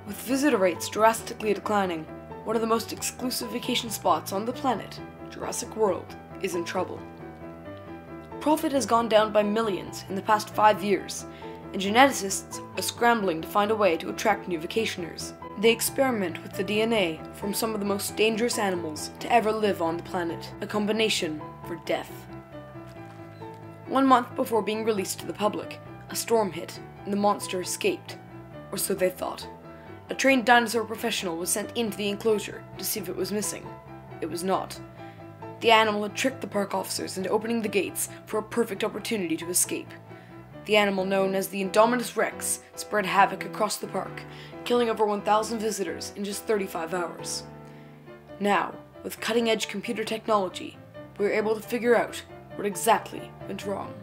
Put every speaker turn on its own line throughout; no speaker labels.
With visitor rates drastically declining, one of the most exclusive vacation spots on the planet, Jurassic World, is in trouble. Profit has gone down by millions in the past 5 years, and geneticists are scrambling to find a way to attract new vacationers. They experiment with the DNA from some of the most dangerous animals to ever live on the planet, a combination for death. 1 month before being released to the public, a storm hit and the monster escaped, or so they thought. A trained dinosaur professional was sent into the enclosure to see if it was missing. It was not. The animal had tricked the park officers into opening the gates for a perfect opportunity to escape. The animal, known as the Indominus Rex, spread havoc across the park, killing over 1,000 visitors in just 35 hours. Now, with cutting-edge computer technology, we were able to figure out what exactly went wrong.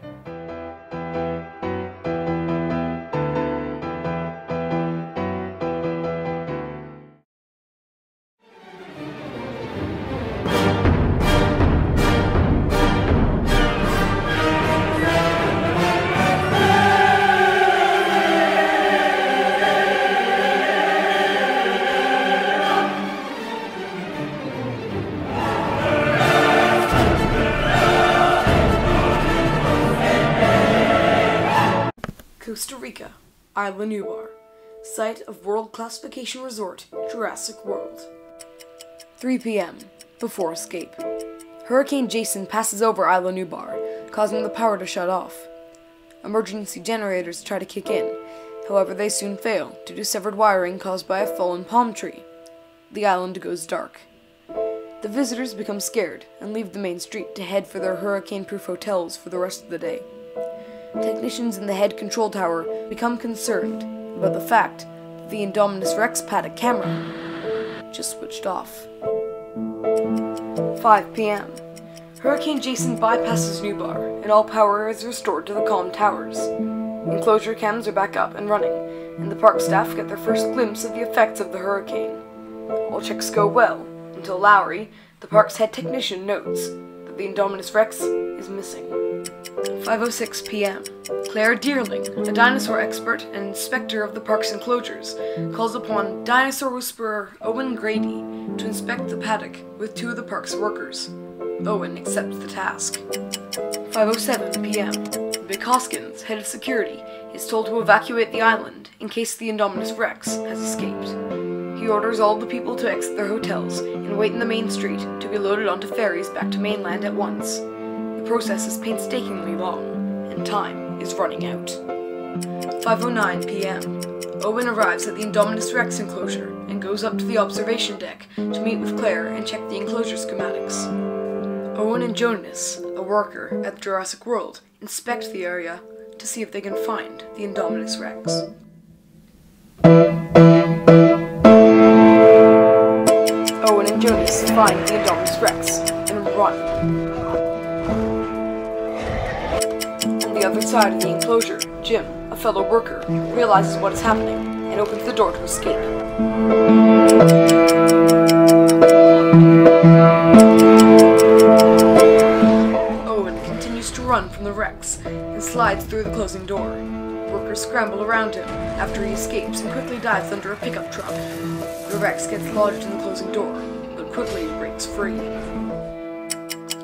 Costa Rica, Isla Nublar, site of World Classification Resort, Jurassic World. 3 p.m. before escape. Hurricane Jason passes over Isla Nublar, causing the power to shut off. Emergency generators try to kick in, however they soon fail due to severed wiring caused by a fallen palm tree. The island goes dark. The visitors become scared and leave the main street to head for their hurricane-proof hotels for the rest of the day. Technicians in the head control tower become concerned about the fact that the Indominus Rex paddock camera just switched off. 5 p.m. Hurricane Jason bypasses Nublar, and all power is restored to the calm towers. Enclosure cams are back up and running, and the park staff get their first glimpse of the effects of the hurricane. All checks go well, until Lowry, the park's head technician, notes that the Indominus Rex is missing. 5:06 p.m. Claire Dearling, a dinosaur expert and inspector of the park's enclosures, calls upon dinosaur whisperer Owen Grady to inspect the paddock with 2 of the park's workers. Owen accepts the task. 5:07 p.m. Vic Hoskins, head of security, is told to evacuate the island in case the Indominus Rex has escaped. He orders all the people to exit their hotels and wait in the main street to be loaded onto ferries back to mainland at once. The process is painstakingly long, and time is running out. 5:09 p.m. Owen arrives at the Indominus Rex enclosure and goes up to the observation deck to meet with Claire and check the enclosure schematics. Owen and Jonas, a worker at Jurassic World, inspect the area to see if they can find the Indominus Rex. Owen and Jonas find the Indominus Rex and run. On the other side of the enclosure, Jim, a fellow worker, realizes what is happening and opens the door to escape. Owen continues to run from the Rex and slides through the closing door. Workers scramble around him after he escapes and quickly dives under a pickup truck. The Rex gets lodged in the closing door, but quickly breaks free.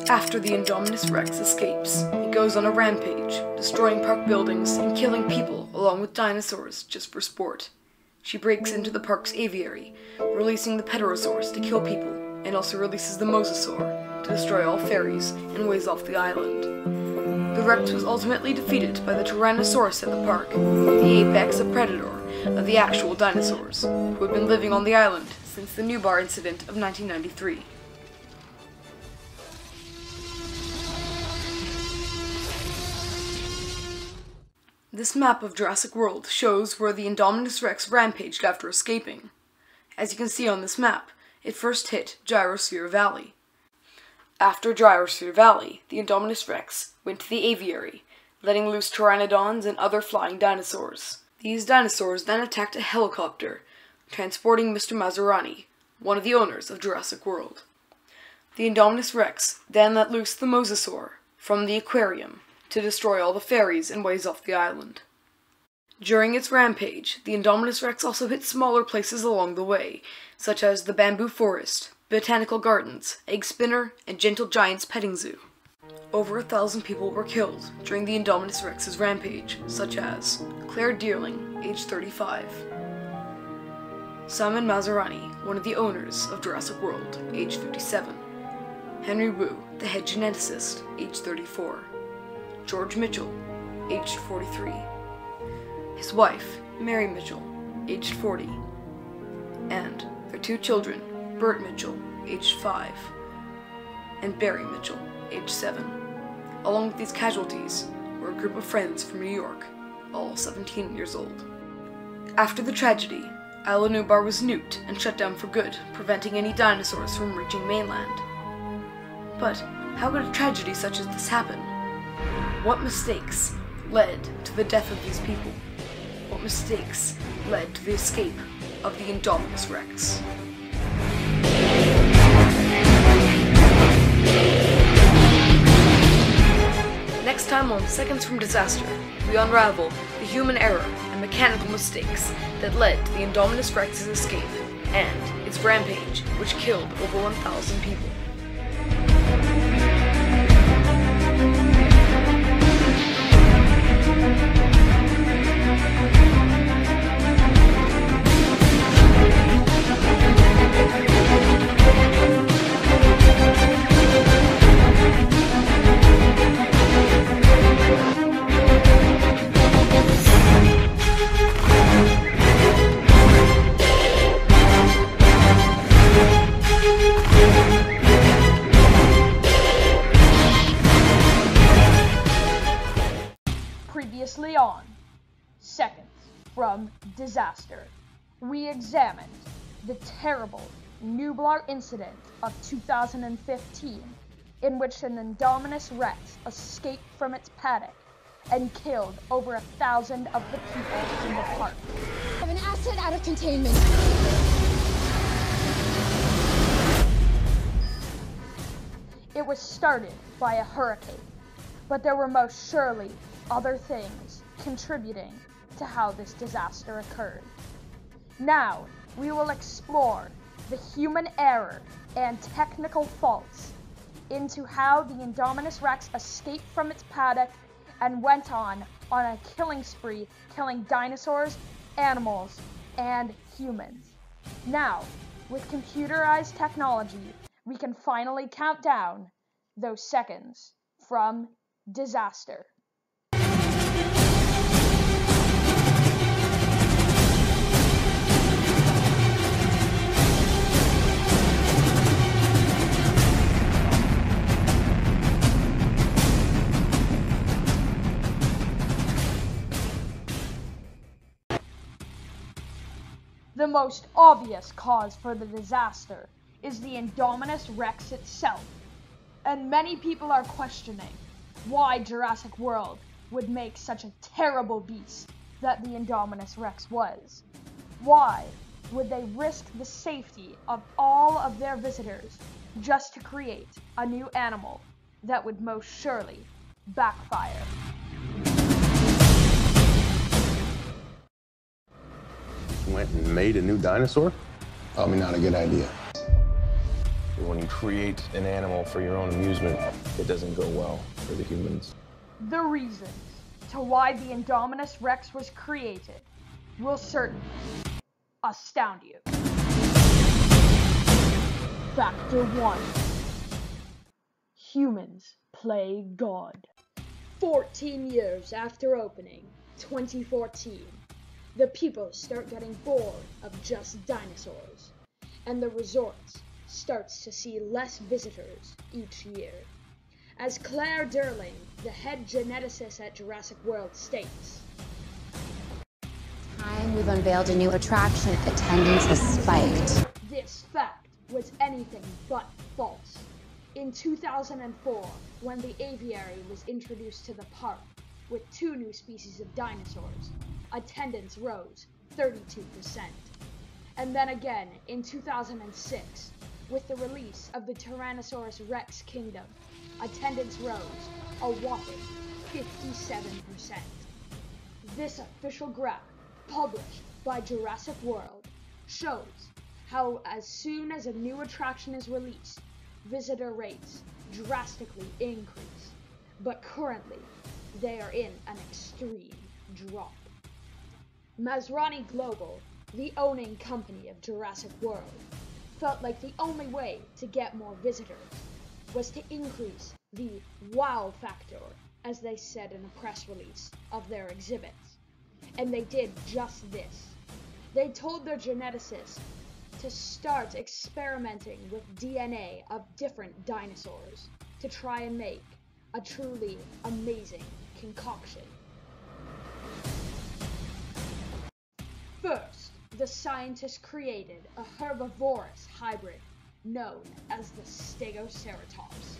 After the Indominus Rex escapes, he goes on a rampage, destroying park buildings and killing people along with dinosaurs just for sport. She breaks into the park's aviary, releasing the Pterosaurs to kill people, and also releases the Mosasaur to destroy all ferries and ways off the island. The Rex was ultimately defeated by the Tyrannosaurus at the park, the apex predator of the actual dinosaurs, who had been living on the island since the Nublar incident of 1993. This map of Jurassic World shows where the Indominus Rex rampaged after escaping. As you can see on this map, it first hit Gyrosphere Valley. After Gyrosphere Valley, the Indominus Rex went to the aviary, letting loose pteranodons and other flying dinosaurs. These dinosaurs then attacked a helicopter, transporting Mr. Maserani, one of the owners of Jurassic World. The Indominus Rex then let loose the Mosasaur from the aquarium to destroy all the ferries and ways off the island. During its rampage, the Indominus Rex also hit smaller places along the way, such as the Bamboo Forest, Botanical Gardens, Egg Spinner, and Gentle Giant's Petting Zoo. Over 1,000 people were killed during the Indominus Rex's rampage, such as Claire Dearling, age 35, Simon Maserani, one of the owners of Jurassic World, age 57, Henry Wu, the head geneticist, age 34, George Mitchell, aged 43, his wife, Mary Mitchell, aged 40, and their 2 children, Bert Mitchell, aged 5, and Barry Mitchell, aged 7. Along with these casualties were a group of friends from New York, all 17 years old. After the tragedy, Isla Nublar was nuked and shut down for good, preventing any dinosaurs from reaching mainland. But how could a tragedy such as this happen? What mistakes led to the death of these people? What mistakes led to the escape of the Indominus Rex? Next time on Seconds from Disaster, we unravel the human error and mechanical mistakes that led to the Indominus Rex's escape and its rampage, which killed over 1,000 people.
Previously on Seconds from Disaster, we examined the terrible Nublar incident of 2015, in which an Indominus Rex escaped from its paddock and killed over 1,000 of the people in the park.
I have an asset out of containment.
It was started by a hurricane, but there were most surely other things contributing to how this disaster occurred. Now, we will explore the human error and technical faults into how the Indominus Rex escaped from its paddock and went on a killing spree, killing dinosaurs, animals, and humans. Now, with computerized technology, we can finally count down those seconds from disaster. The most obvious cause for the disaster is the Indominus Rex itself, and many people are questioning why Jurassic World would make such a terrible beast that the Indominus Rex was. Why would they risk the safety of all of their visitors just to create a new animal that would most surely backfire?
Went and made a new dinosaur?
Probably not a good idea.
When you create an animal for your own amusement, it doesn't go well for the humans.
The reasons to why the Indominus Rex was created will certainly astound you. Factor 1. Humans play God. 14 years after opening, 2014, the people start getting bored of just dinosaurs, and the resort starts to see less visitors each year. As Claire Dearling, the head geneticist at Jurassic World, states,
Time we've unveiled a new attraction, attendance has spiked.
this fact was anything but false. In 2004, when the aviary was introduced to the park with 2 new species of dinosaurs, attendance rose 32%. And then again in 2006, with the release of the Tyrannosaurus Rex Kingdom, attendance rose a whopping 57%. This official graph, published by Jurassic World, shows how as soon as a new attraction is released, visitor rates drastically increase, but currently they are in an extreme drop. Masrani Global, the owning company of Jurassic World, felt like the only way to get more visitors was to increase the wow factor, as they said in a press release of their exhibits. And they did just this. They told their geneticists to start experimenting with DNA of different dinosaurs to try and make a truly amazing concoction. First, the scientists created a herbivorous hybrid known as the Stegoceratops.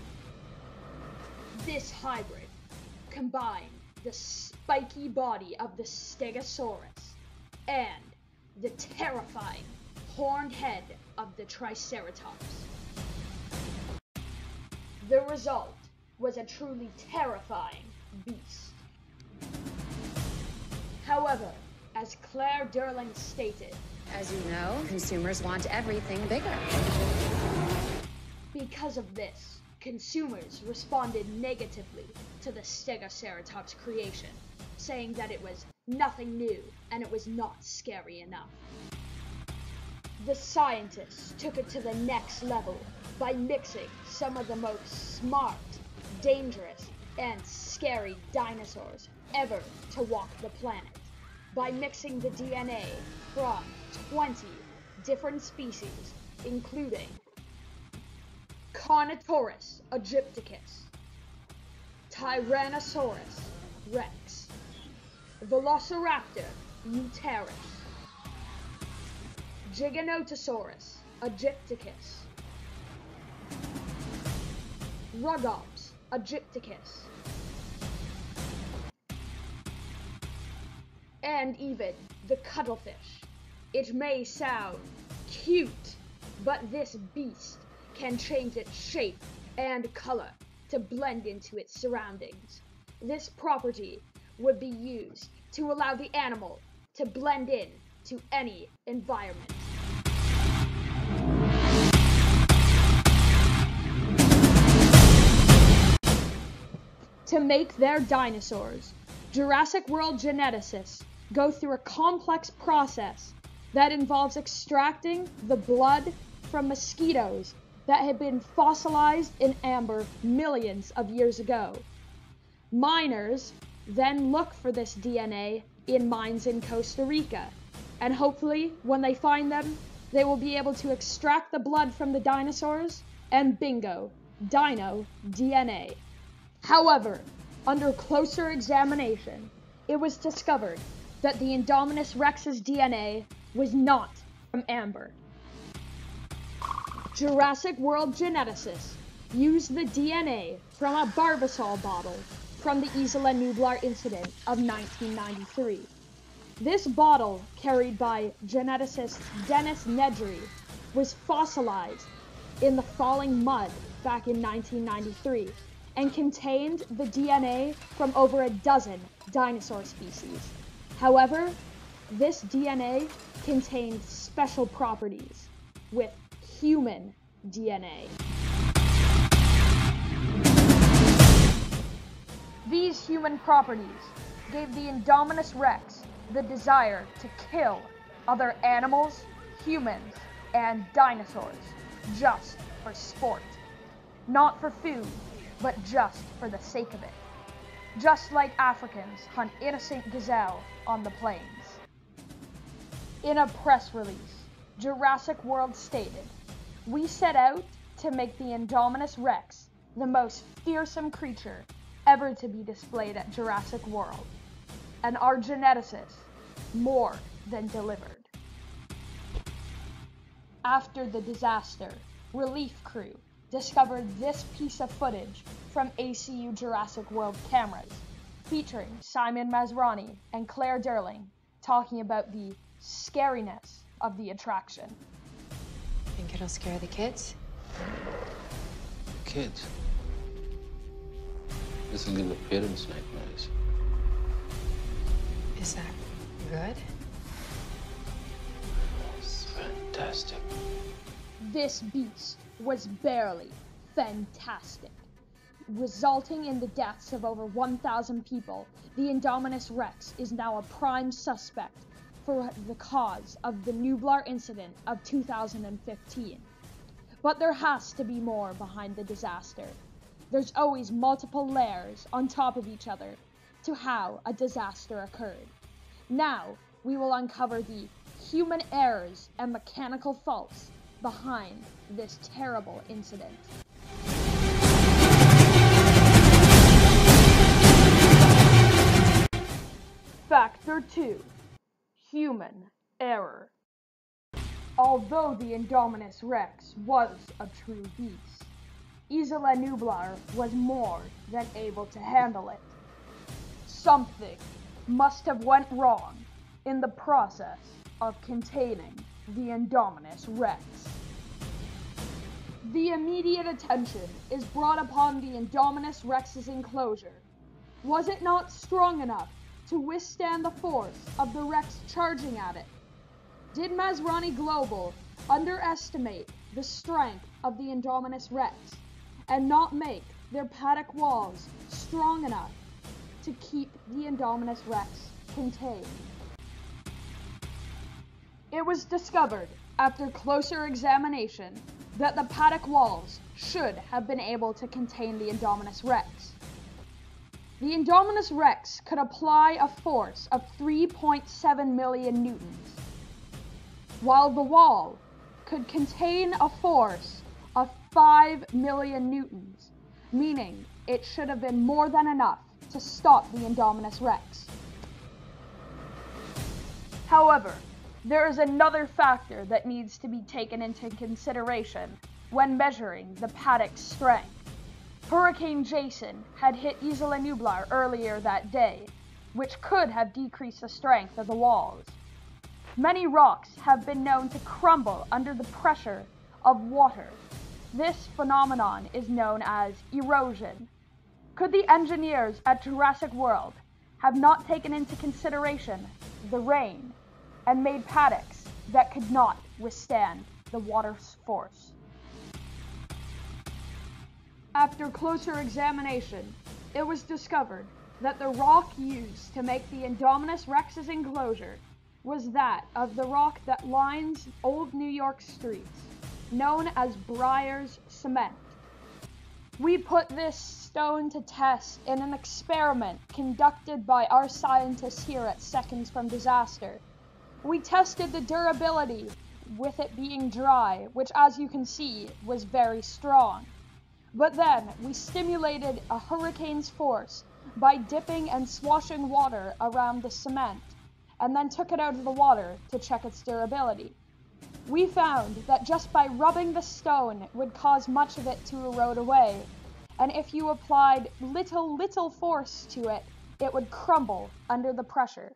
This hybrid combined the spiky body of the Stegosaurus and the terrifying horned head of the Triceratops. The result was a truly terrifying beast. However, as Claire Durling stated,
As you know, consumers want everything bigger.
because of this, consumers responded negatively to the Stegoceratops creation, saying that it was nothing new and it was not scary enough. The scientists took it to the next level by mixing some of the most smart, dangerous, and scary dinosaurs ever to walk the planet, by mixing the DNA from 20 different species, including Carnotaurus aegypticus, Tyrannosaurus rex, Velociraptor utaris, Giganotosaurus aegypticus, Rugops aegypticus, and even the cuttlefish. It may sound cute, but this beast can change its shape and color to blend into its surroundings. This property would be used to allow the animal to blend in to any environment. To make their dinosaurs, Jurassic World geneticists go through a complex process that involves extracting the blood from mosquitoes that had been fossilized in amber millions of years ago. Miners then look for this DNA in mines in Costa Rica, and hopefully, when they find them, they will be able to extract the blood from the dinosaurs, and bingo, dino DNA. However, under closer examination, it was discovered that the Indominus Rex's DNA was not from amber. Jurassic World geneticists used the DNA from a Barbasol bottle from the Isla Nublar incident of 1993. This bottle, carried by geneticist Dennis Nedry, was fossilized in the falling mud back in 1993 and contained the DNA from over a dozen dinosaur species. However, this DNA contained special properties with human DNA. These human properties gave the Indominus Rex the desire to kill other animals, humans, and dinosaurs just for sport. Not for food, but just for the sake of it. Just like Africans hunt innocent gazelle on the plains. In a press release, Jurassic World stated, "We set out to make the Indominus Rex the most fearsome creature ever to be displayed at Jurassic World, and our geneticists more than delivered." After the disaster, relief crew discovered this piece of footage from ACU Jurassic World cameras, featuring Simon Masrani and Claire Durling talking about the scariness of the attraction.
Think it'll scare the kids?
Kids. This will give appearance nightmares.
Is that good?
It's fantastic.
This beast was barely fantastic. Resulting in the deaths of over 1,000 people, the Indominus Rex is now a prime suspect for the cause of the Nublar incident of 2015. But there has to be more behind the disaster. There's always multiple layers on top of each other to how a disaster occurred. Now, we will uncover the human errors and mechanical faults behind this terrible incident. Factor 2. Human error. Although the Indominus Rex was a true beast, Isla Nublar was more than able to handle it. Something must have went wrong in the process of containing the Indominus Rex. The immediate attention is brought upon the Indominus Rex's enclosure. Was it not strong enough to withstand the force of the Rex charging at it? Did Masrani Global underestimate the strength of the Indominus Rex and not make their paddock walls strong enough to keep the Indominus Rex contained? It was discovered after closer examination that the paddock walls should have been able to contain the Indominus Rex. The Indominus Rex could apply a force of 3.7 million newtons, while the wall could contain a force of 5 million newtons, meaning it should have been more than enough to stop the Indominus Rex. However, there is another factor that needs to be taken into consideration when measuring the paddock's strength. Hurricane Jason had hit Isla Nublar earlier that day, which could have decreased the strength of the walls. Many rocks have been known to crumble under the pressure of water. This phenomenon is known as erosion. Could the engineers at Jurassic World have not taken into consideration the rain and made paddocks that could not withstand the water's force? After closer examination, it was discovered that the rock used to make the Indominus Rex's enclosure was that of the rock that lines old New York streets, known as Breyer's cement. We put this stone to test in an experiment conducted by our scientists here at Seconds from Disaster. We tested the durability with it being dry, which, as you can see, was very strong. But then we stimulated a hurricane's force by dipping and swashing water around the cement, and then took it out of the water to check its durability. We found that just by rubbing the stone would cause much of it to erode away, and if you applied little force to it, it would crumble under the pressure.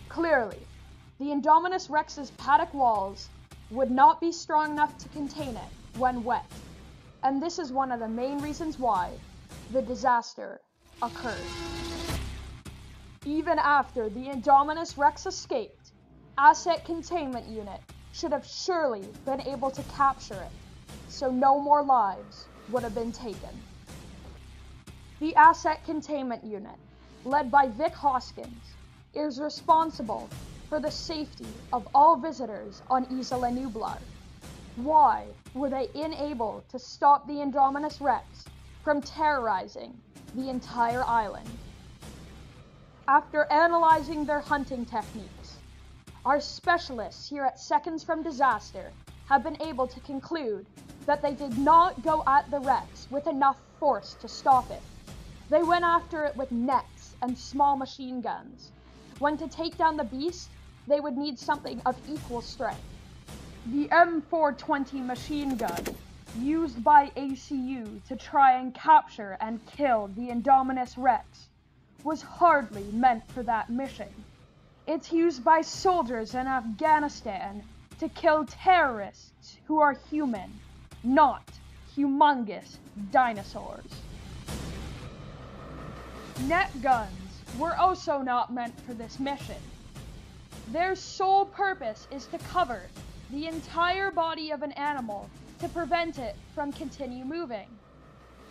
Clearly, the Indominus Rex's paddock walls would not be strong enough to contain it when wet, and this is one of the main reasons why the disaster occurred. Even after the Indominus Rex escaped, Asset Containment Unit should have surely been able to capture it, so no more lives would have been taken. The Asset Containment Unit, led by Vic Hoskins, is responsible for the safety of all visitors on Isla Nublar. Why were they unable to stop the Indominus Rex from terrorizing the entire island? After analyzing their hunting techniques, our specialists here at Seconds from Disaster have been able to conclude that they did not go at the Rex with enough force to stop it. They went after it with nets and small machine guns, when to take down the beast, they would need something of equal strength. The M420 machine gun, used by ACU to try and capture and kill the Indominus Rex, was hardly meant for that mission. It's used by soldiers in Afghanistan to kill terrorists who are human, not humongous dinosaurs. Net guns were also not meant for this mission. Their sole purpose is to cover the entire body of an animal to prevent it from continue moving.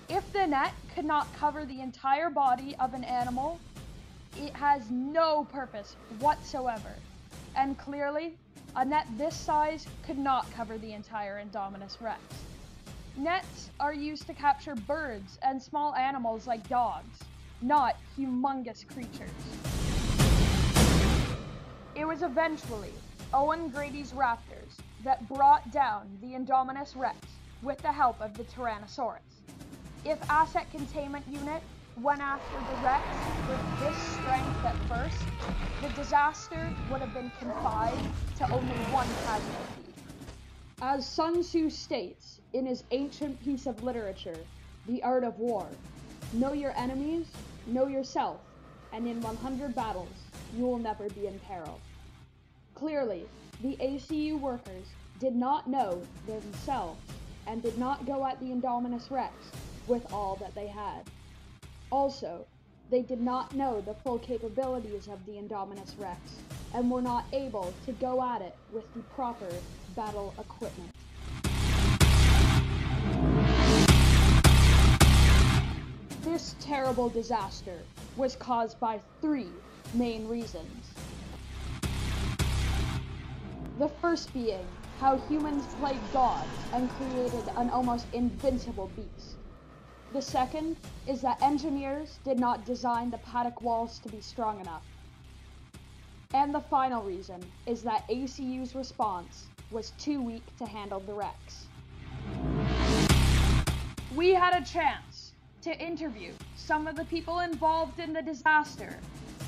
If the net could not cover the entire body of an animal, it has no purpose whatsoever. And clearly, a net this size could not cover the entire Indominus Rex. Nets are used to capture birds and small animals like dogs, not humongous creatures. It was eventually Owen Grady's raptors that brought down the Indominus Rex with the help of the Tyrannosaurus. If Asset Containment Unit went after the Rex with this strength at first, the disaster would have been confined to only one casualty. As Sun Tzu states in his ancient piece of literature, The Art of War, know your enemies, know yourself, and in 100 battles, you will never be in peril. Clearly, the ACU workers did not know themselves and did not go at the Indominus Rex with all that they had. Also, they did not know the full capabilities of the Indominus Rex and were not able to go at it with the proper battle equipment. This terrible disaster was caused by 3 main reasons. The first being how humans played God and created an almost invincible beast. The second is that engineers did not design the paddock walls to be strong enough. And the final reason is that ACU's response was too weak to handle the Rex. We had a chance to interview some of the people involved in the disaster,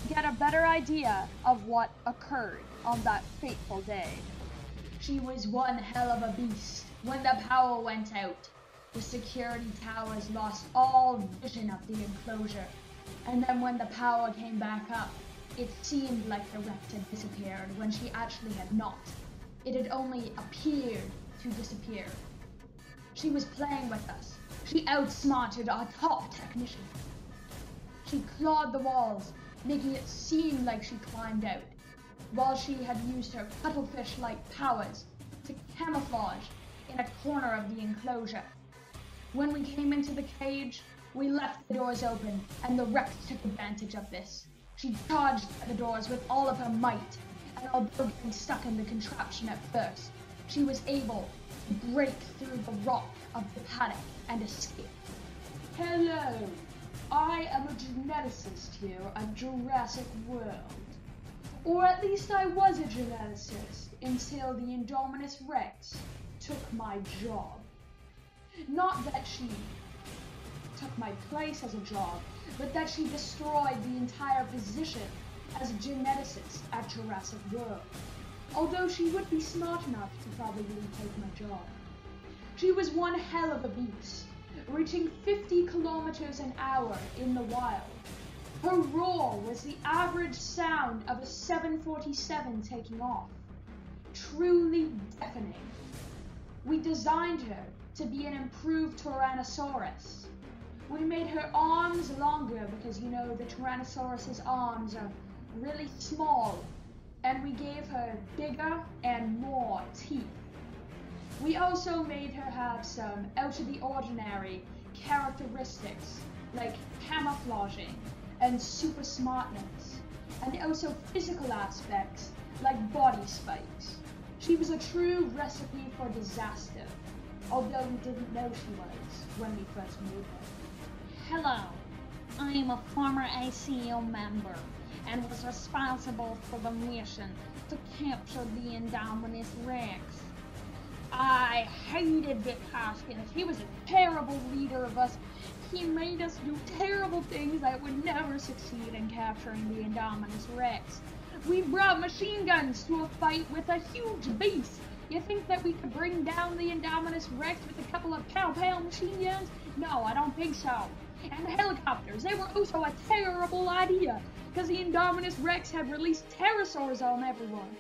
get a better idea of what occurred on that fateful day.
She was one hell of a beast. When the power went out, the security towers lost all vision of the enclosure. And then when the power came back up, it seemed like the Rex had disappeared when she actually had not. It had only appeared to disappear. She was playing with us. She outsmarted our top technician. She clawed the walls, making it seem like she climbed out, while she had used her cuttlefish-like powers to camouflage in a corner of the enclosure. When we came into the cage, we left the doors open, and the Rex took advantage of this. She charged at the doors with all of her might, and although getting stuck in the contraption at first, she was able to break through the rock of the paddock and escape.
Hello, I am a geneticist here at Jurassic World. Or at least I was a geneticist until the Indominus Rex took my job. Not that she took my place as a job, but that she destroyed the entire position as a geneticist at Jurassic World. Although she would be smart enough to probably take my job. She was one hell of a beast, reaching 50 kilometers an hour in the wild. Her roar was the average sound of a 747 taking off. Truly deafening. We designed her to be an improved Tyrannosaurus. We made her arms longer because, you know, the Tyrannosaurus's arms are really small, and we gave her bigger and more teeth. We also made her have some out-of-the-ordinary characteristics, like camouflaging and super smartness, and also physical aspects, like body spikes. She was a true recipe for disaster, although we didn't know she was when we first made her.
Hello, I am a former ACO member and was responsible for the mission to capture the Indominus Rex. I hated Vic Hoskins. He was a terrible leader of us. He made us do terrible things that would never succeed in capturing the Indominus Rex. We brought machine guns to a fight with a huge beast. You think that we could bring down the Indominus Rex with a couple of pow-pow machine guns? No, I don't think so.
And helicopters, they were also a terrible idea, because the Indominus Rex had released pterosaurs on everyone.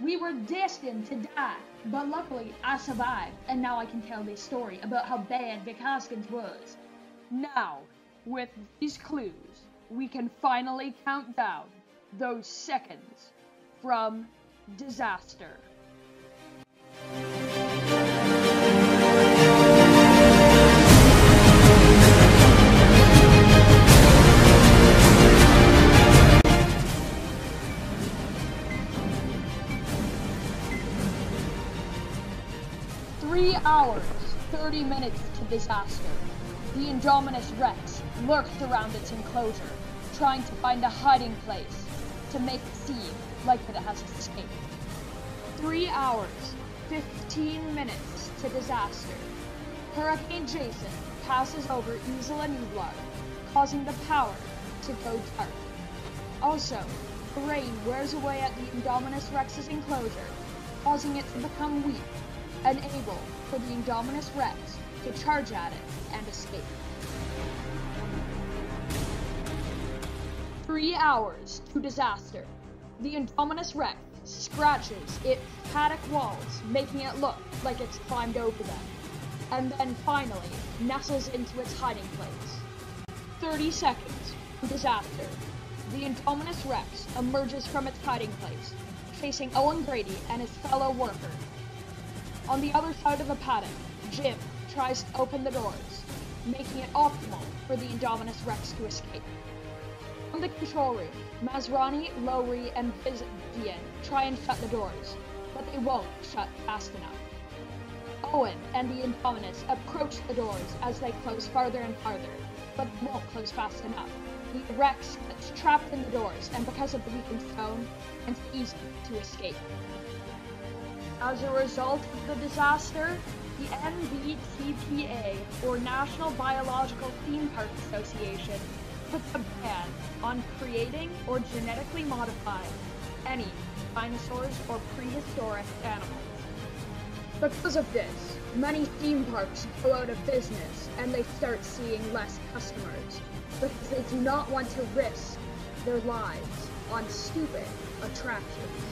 We were destined to die, but luckily I survived, and now I can tell this story about how bad Vic Hoskins was. Now, with these clues, we can finally count down those seconds from disaster. Hours, 30 minutes to disaster. The Indominus Rex lurked around its enclosure, trying to find a hiding place to make it seem like it has escaped. 3 hours, 15 minutes to disaster. Hurricane Jason passes over Isla Nublar, causing the power to go dark. Also, the rain wears away at the Indominus Rex's enclosure, causing it to become weak, unable for the Indominus Rex to charge at it and escape. 3 hours to disaster. The Indominus Rex scratches its paddock walls, making it look like it's climbed over them, and then finally nestles into its hiding place. 30 seconds to disaster. The Indominus Rex emerges from its hiding place, facing Owen Grady and his fellow worker. On the other side of the paddock, Jim tries to open the doors, making it optimal for the Indominus Rex to escape. From the control room, Masrani, Lowry, and Vizian try and shut the doors, but they won't shut fast enough. Owen and the Indominus approach the doors as they close farther and farther, but they won't close fast enough. The Rex gets trapped in the doors, and because of the weakened stone, it's easy to escape. As a result of the disaster, the NBTPA, or National Biological Theme Park Association, puts a ban on creating or genetically modifying any dinosaurs or prehistoric animals. Because of this, many theme parks go out of business and they start seeing less customers, because they do not want to risk their lives on stupid attractions.